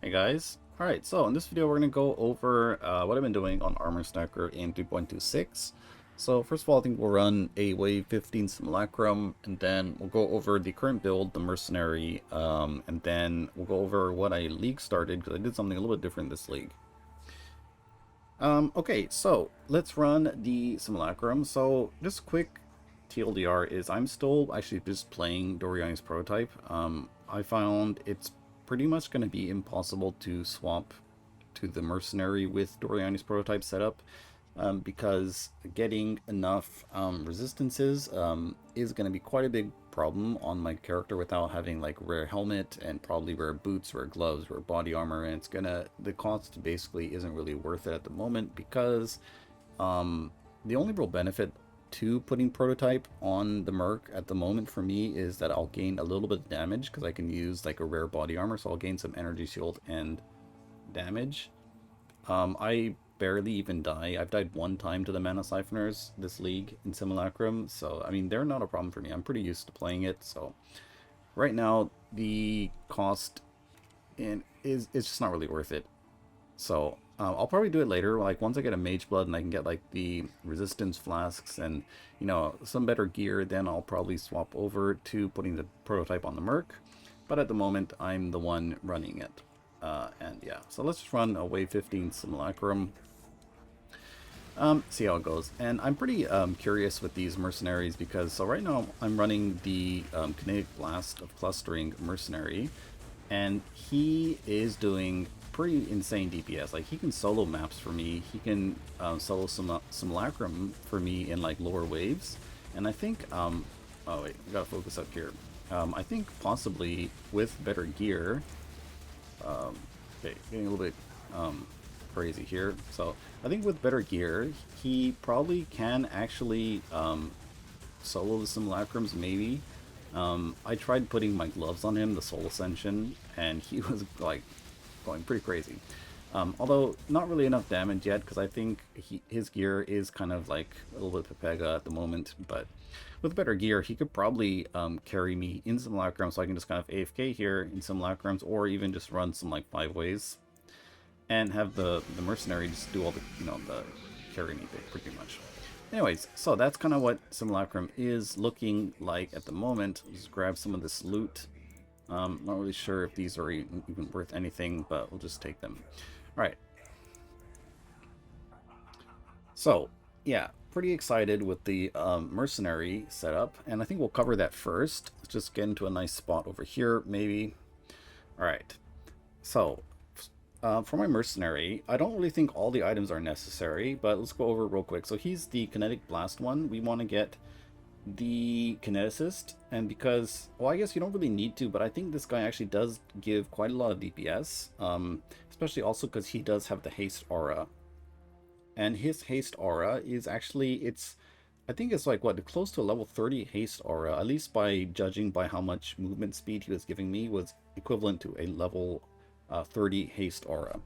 Hey guys. Alright, so in this video we're going to go over what I've been doing on Armour Stacker in 3.26. So first of all, I think we'll run a Wave 15 Similacrum, and then we'll go over the current build, the Mercenary, and then we'll go over what I league started, because I did something a little bit different this league. Okay, so let's run the Similacrum. So just quick TLDR is I'm still actually just playing Doriani's prototype. I found it's pretty much going to be impossible to swap to the Mercenary with Doriani's prototype setup, because getting enough resistances is going to be quite a big problem on my character without having like rare helmet and probably rare boots, rare gloves, rare body armor, and the cost basically isn't really worth it at the moment, because the only real benefit to putting prototype on the Merc at the moment for me is that I'll gain a little bit of damage because I can use like a rare body armor, so I'll gain some energy shield and damage. I barely even die. I've died one time to the Mana Siphoners this league in Similacrum, so I mean they're not a problem for me. I'm pretty used to playing it, so right now the cost is just not really worth it. So I'll probably do it later, like once I get a Mage Blood and I can get like the resistance flasks and, you know, some better gear, then I'll probably swap over to putting the prototype on the Merc. But at the moment, I'm the one running it. And yeah, so let's just run a Wave 15 Simulacrum. See how it goes. And I'm pretty curious with these Mercenaries because, so right now I'm running the Kinetic Blast of Clustering Mercenary, and he is doing pretty insane DPS. Like, he can solo maps for me, he can solo Simulacrum for me in like lower waves, and I think oh wait, we gotta focus up here. I think possibly with better gear, okay, getting a little bit crazy here. So I think with better gear he probably can actually solo the Simulacrums maybe. I tried putting my gloves on him, the Soul Ascension, and he was like going pretty crazy. Although not really enough damage yet, because I think his gear is kind of like a little bit Pepega at the moment, but with better gear he could probably carry me in Simulacrums, so I can just kind of AFK here in Simulacrums, or even just run some like 5 ways and have the Mercenary just do all the, you know, the carry me bit pretty much. Anyways, so that's kind of what Simulacrum is looking like at the moment. Just grab some of this loot. Not really sure if these are even worth anything, but we'll just take them. Alright. So, yeah, pretty excited with the Mercenary setup, and I think we'll cover that first. Let's just get into a nice spot over here, maybe. Alright. So, for my Mercenary, I don't really think all the items are necessary, but let's go over it real quick. So he's the Kinetic Blast one. We want to get the Kineticist, and because, well, I guess you don't really need to, but I think this guy actually does give quite a lot of DPS, especially also because he does have the Haste Aura. And his Haste Aura is actually, I think it's like, what, close to a level 30 Haste Aura, at least by judging by how much movement speed he was giving me, was equivalent to a level 30 Haste Aura.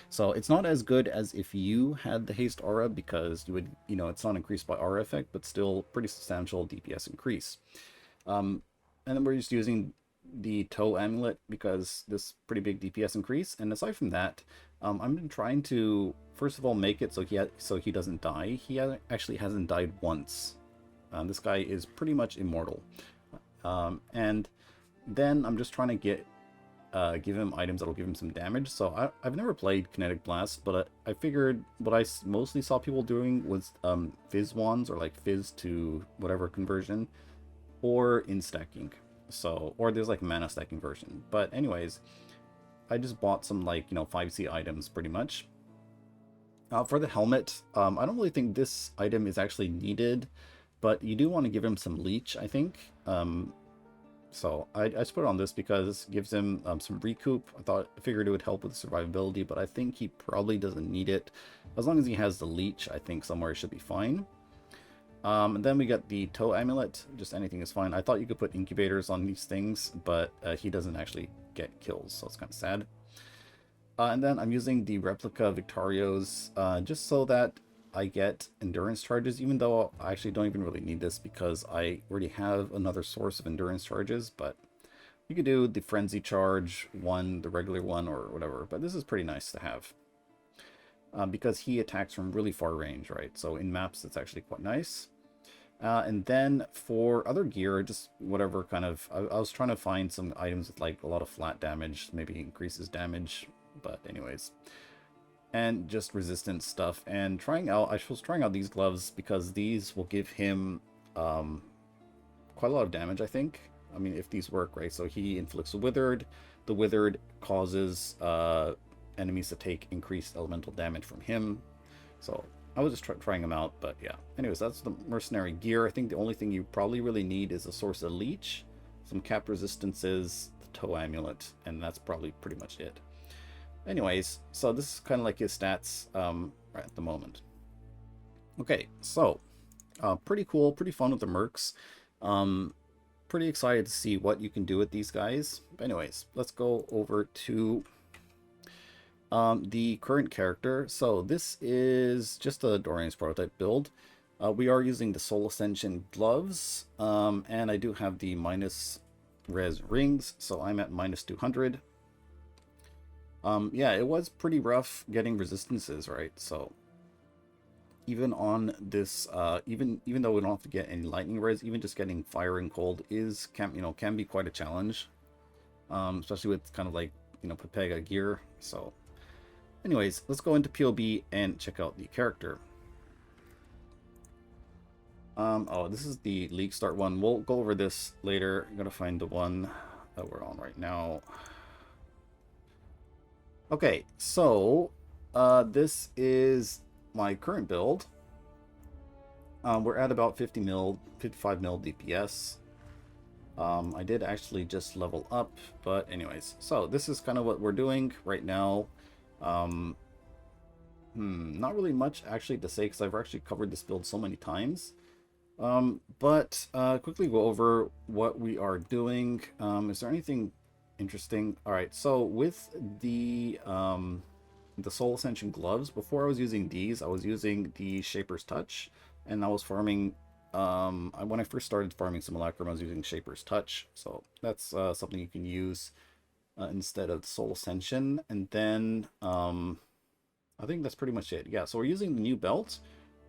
So it's not as good as if you had the Haste Aura, because you would, you know, it's not increased by aura effect, but still pretty substantial DPS increase. And then we're just using the Toe Amulet because this pretty big DPS increase. And aside from that, I've been trying to first of all make it so he doesn't die. He actually hasn't died once. This guy is pretty much immortal. And then I'm just trying to give him items that'll give him some damage. So I've never played Kinetic Blast, but I figured what I mostly saw people doing was Fizz Wands, or like Fizz to whatever conversion, or in stacking. So, or there's like a mana stacking version. But anyways, I just bought some, like, you know, 5C items pretty much. For the helmet, I don't really think this item is actually needed, but you do want to give him some leech, I think. So I just put it on this because it gives him some recoup. I figured it would help with survivability, but I think he probably doesn't need it. As long as he has the leech, I think somewhere it should be fine. And then we got the Toe Amulet. Just anything is fine. I thought you could put incubators on these things, but he doesn't actually get kills, so it's kind of sad. And then I'm using the Replica Victorios just so that I get endurance charges, even though I actually don't even really need this because I already have another source of endurance charges, but You could do the frenzy charge one, the regular one, or whatever, but this is pretty nice to have. Because he attacks from really far range, right? So in maps, it's actually quite nice. And then for other gear, just whatever kind of... I was trying to find some items with like a lot of flat damage, maybe increases damage, but anyways. And just resistance stuff. And trying out... I was trying out these gloves because these will give him quite a lot of damage, I think. I mean, if these work, right? So he inflicts a withered. The withered causes enemies to take increased elemental damage from him. So I was just trying them out, but yeah. Anyways, that's the mercenary gear. I think the only thing you probably really need is a source of leech, some cap resistances, the toe amulet, and that's probably pretty much it. Anyways, so this is kind of like his stats right at the moment. Okay, so pretty cool, pretty fun with the mercs. Pretty excited to see what you can do with these guys. But anyways, let's go over to the current character. So this is just a Dorian's prototype build. We are using the Soul Ascension gloves, and I do have the minus res rings, so I'm at minus 200. Yeah, it was pretty rough getting resistances, right? So even on this, even though we don't have to get any lightning res, even just getting fire and cold can be quite a challenge, especially with kind of like Pepega gear. So anyways, let's go into POB and check out the character. Oh, this is the League Start one. We'll go over this later. I'm gonna find the one that we're on right now. Okay, so this is my current build. We're at about 55 mil DPS. I did actually just level up, but anyways, so this is kind of what we're doing right now. Not really much actually to say because I've actually covered this build so many times. But quickly go over what we are doing. Is there anything interesting? All right, so with the Soul Ascension gloves, before I was using these, I was using the Shaper's Touch, and I was farming. When I first started farming Similacrim, I was using Shaper's Touch, so that's something you can use instead of Soul Ascension. And then I think that's pretty much it. Yeah, so we're using the new belt,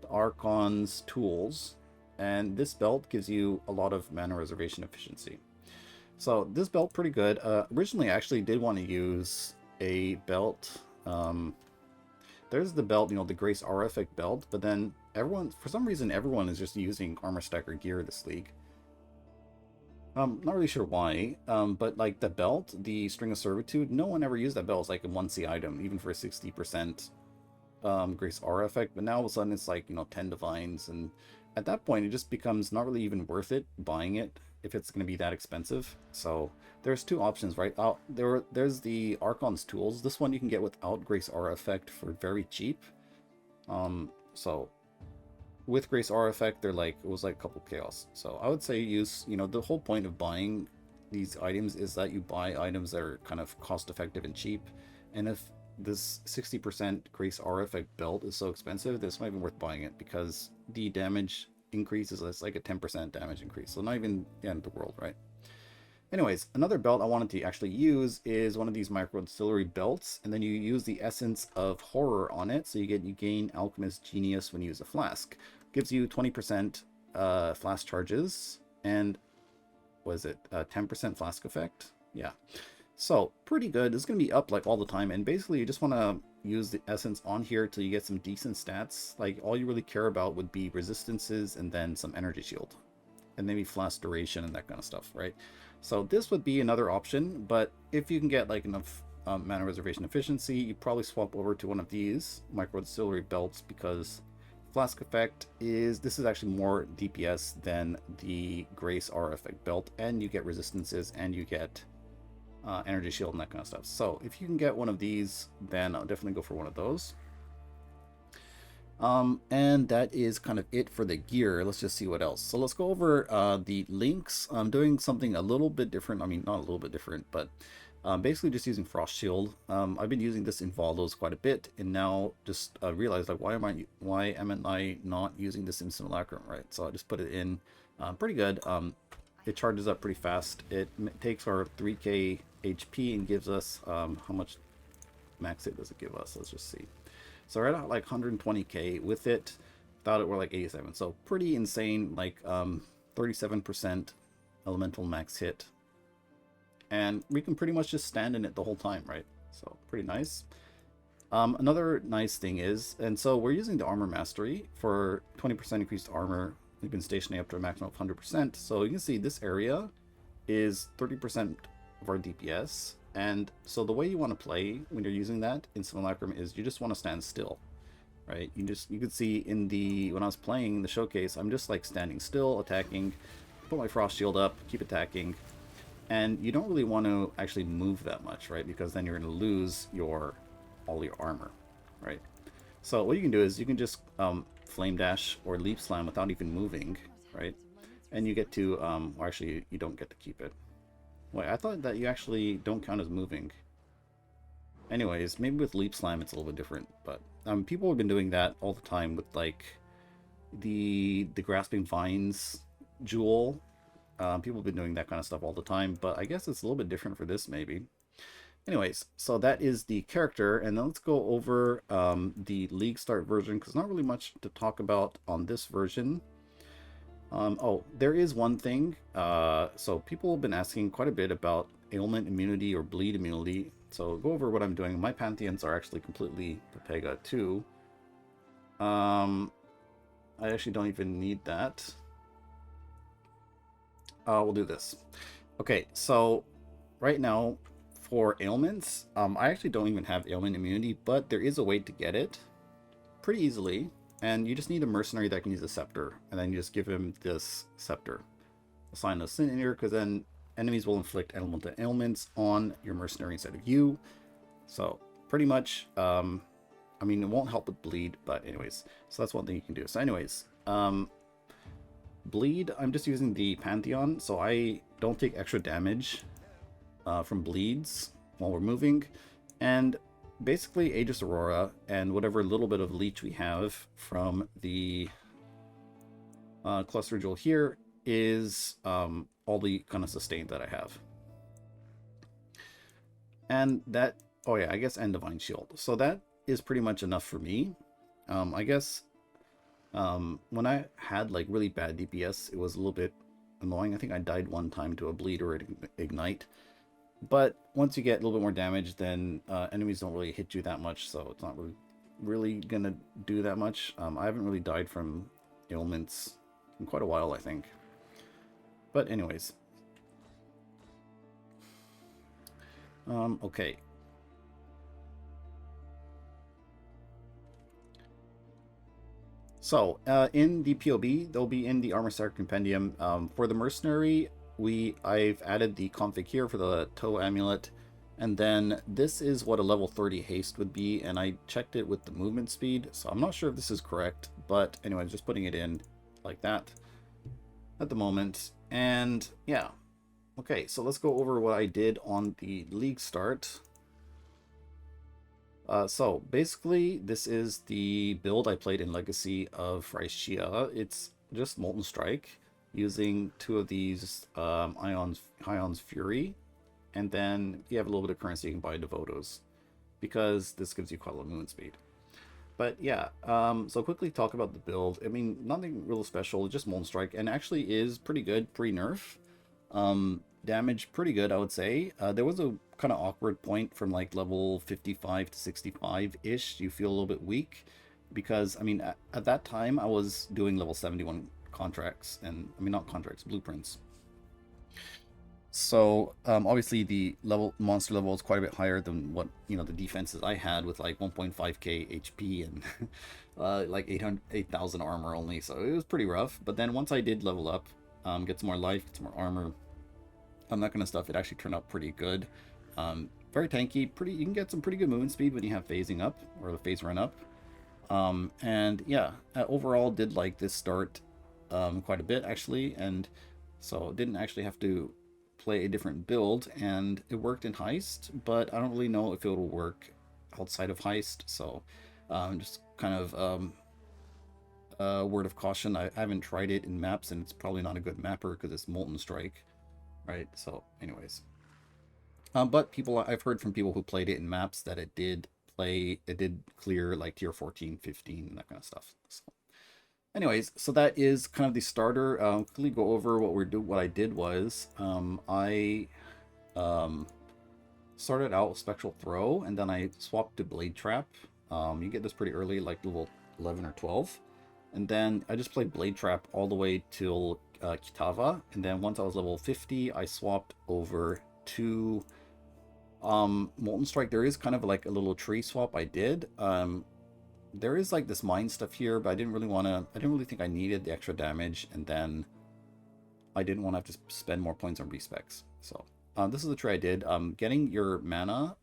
the Archon's Tools, and this belt gives you a lot of mana reservation efficiency. So this belt pretty good. Originally, I actually did want to use a belt. There's the belt, the Grace Aura Effect belt, but then for some reason, everyone is just using Armor Stacker gear this league. Not really sure why, but like the belt, the String of Servitude, no one ever used that belt. It's like a 1C item, even for a 60% Grace Aura Effect, but now all of a sudden it's like, 10 Divines, and at that point it just becomes not really even worth it buying it if it's going to be that expensive. So there's two options, right? There's the Archon's Tools. This one you can get without Grace Aura Effect for very cheap. So with Grace Aura Effect, it was like a couple chaos. So I would say use, the whole point of buying these items is that you buy items that are kind of cost effective and cheap. And if this 60% Grace Aura Effect belt is so expensive, it's not even worth buying it because the damage increase is like a 10% damage increase. So not even the end of the world, right? Anyways, another belt I wanted to actually use is one of these micro distillery belts, and then you use the Essence of Horror on it, so you gain Alchemist Genius when you use a flask. Gives you 20% flask charges, and was it 10% flask effect? Yeah. So pretty good. It's going to be up like all the time, and basically you just want to use the essence on here till you get some decent stats. Like all you really care about would be resistances and then some energy shield, and maybe flask duration and that kind of stuff, right? So this would be another option, but if you can get like enough mana reservation efficiency, you probably swap over to one of these micro distillery belts, because flask effect this is actually more DPS than the Grace Aura Effect belt, and you get resistances and you get energy shield and that kind of stuff. So if you can get one of these, then I'll definitely go for one of those. And that is kind of it for the gear. Let's just see what else. So let's go over the links. I'm doing something a little bit different. I mean, not a little bit different, but basically just using Frost Shield. I've been using this in Valos quite a bit, and now just realized like why am I not using this in Simulacrum, right? So I just put it in. Pretty good. it charges up pretty fast. It takes our 3k HP and gives us, how much max hit does it give us? Let's just see. So we're at like 120k with it. Without it, we're like 87. So pretty insane, like 37% elemental max hit. And we can pretty much just stand in it the whole time, right? So pretty nice. Another nice thing is, and so we're using the Armor Mastery for 20% increased armor. We've been stationing up to a maximum of 100%. So you can see this area is 30% of our DPS. And so the way you want to play when you're using that in Similacrim is you just want to stand still, right? You could see in the, when I was playing the showcase, I'm just like standing still, attacking, put my frost shield up, keep attacking. And you don't really want to actually move that much, right? Because then you're going to lose all your armor, right? So what you can do is you can just flame dash or leap slam without even moving, right? And you get to, well, actually you don't get to keep it. Wait, I thought that you actually don't count as moving. Anyways, maybe with leap slam it's a little bit different, but people have been doing that all the time with like the grasping vines jewel. People have been doing that kind of stuff all the time, but I guess it's a little bit different for this maybe. Anyways, so that is the character, and then let's go over the League Start version, because not really much to talk about on this version. Oh, there is one thing. So people have been asking quite a bit about ailment immunity or bleed immunity. So go over what I'm doing. My Pantheons are actually completely Pepega too. I actually don't even need that. We'll do this. Okay, so right now for ailments, I actually don't even have ailment immunity, but there is a way to get it pretty easily. And you just need a mercenary that can use a scepter, and then you just give him this scepter. Assign a sin in here, because then enemies will inflict elemental ailments on your mercenary instead of you. So pretty much, I mean, it won't help with bleed, but anyways, so that's one thing you can do. So anyways, bleed, I'm just using the Pantheon, so I don't take extra damage from bleeds while we're moving. And basically Aegis Aurora and whatever little bit of leech we have from the cluster jewel here is all the kind of sustain that I have. And that, oh yeah, I guess, and Divine Shield. So that is pretty much enough for me. I guess when I had like really bad DPS, it was a little bit annoying. I think I died one time to a bleed or an ignite. But once you get a little bit more damage, then enemies don't really hit you that much, so it's not really gonna do that much. I haven't really died from ailments in quite a while, I think. But anyways. Okay. So, in the POB, they'll be in the Armor Stack Compendium. For the Mercenary, I've added the config here for the toe amulet, and then this is what a level 30 haste would be, and I checked it with the movement speed, so I'm not sure if this is correct, but anyway, just putting it in like that at the moment. And yeah, okay, so let's go over what I did on the League Start. So basically, this is the build I played in Legacy of Rhyshia. It's just Molten Strike, using two of these Ion's Fury, and then if you have a little bit of currency, you can buy Devotos, because this gives you quite a lot of movement speed. But yeah, so quickly talk about the build. I mean, nothing real special, just Molten Strike, and actually is pretty good pre-nerf. Damage pretty good, I would say. There was a kind of awkward point from like level 55 to 65-ish. You feel a little bit weak, because, I mean, at that time, I was doing level 71 contracts, and I mean, not contracts, blueprints. So obviously the monster level is quite a bit higher than what, you know, the defenses I had with like 1.5k HP and like 8,000 armor only. So it was pretty rough. But then once I did level up, get some more life, get some more armor, that kind of stuff, it actually turned out pretty good. Very tanky, you can get some pretty good movement speed when you have phasing up, or the phase run up. And yeah, overall did like this start quite a bit actually, and so didn't actually have to play a different build, and it worked in Heist, but I don't really know if it will work outside of Heist, so just kind of word of caution, I haven't tried it in maps, and it's probably not a good mapper because it's Molten Strike, right? So, anyways. But I've heard from people who played it in maps that it did clear like tier 14, 15, and that kind of stuff. So, anyways, so that is kind of the starter. Quickly go over what I did was I started out with Spectral Throw, and then I swapped to Blade Trap. You get this pretty early, like level 11 or 12. And then I just played Blade Trap all the way till Kitava. And then once I was level 50, I swapped over to Molten Strike. There is kind of like a little tree swap I did. There is like this mine stuff here, but I didn't really think I needed the extra damage. And then I didn't want to have to spend more points on respecs. So this is the tree I did. Getting your mana,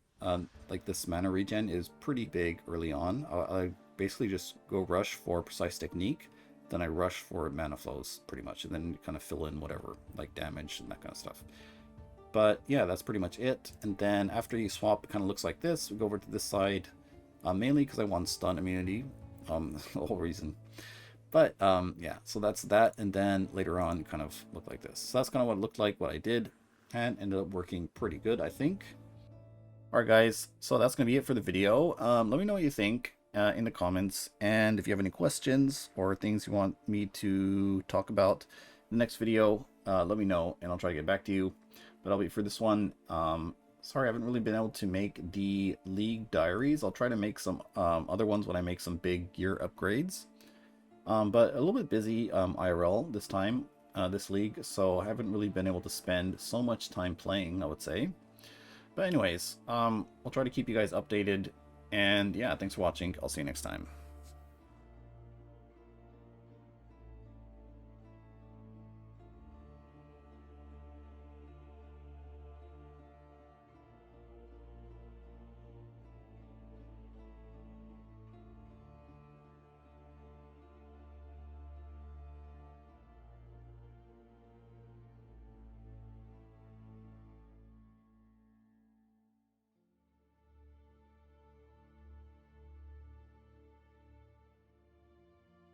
like this mana regen, is pretty big early on. I basically just go rush for Precise Technique, then I rush for mana flows pretty much, and then kind of fill in whatever, like damage and that kind of stuff. But yeah, that's pretty much it. And then after you swap, it kind of looks like this. We go over to this side, mainly because I want stun immunity, the whole reason. But yeah, so that's that. And then later on, kind of looked like this. So that's kind of what it looked like, what I did, and ended up working pretty good, I think. Alright guys, so that's going to be it for the video. Let me know what you think in the comments, and if you have any questions or things you want me to talk about in the next video, let me know and I'll try to get back to you. But I'll wait for this one. Sorry, I haven't really been able to make the League diaries. I'll try to make some other ones when I make some big gear upgrades. But a little bit busy IRL this time, this League, so I haven't really been able to spend so much time playing, I would say. But anyways, I'll try to keep you guys updated. And yeah, thanks for watching. I'll see you next time.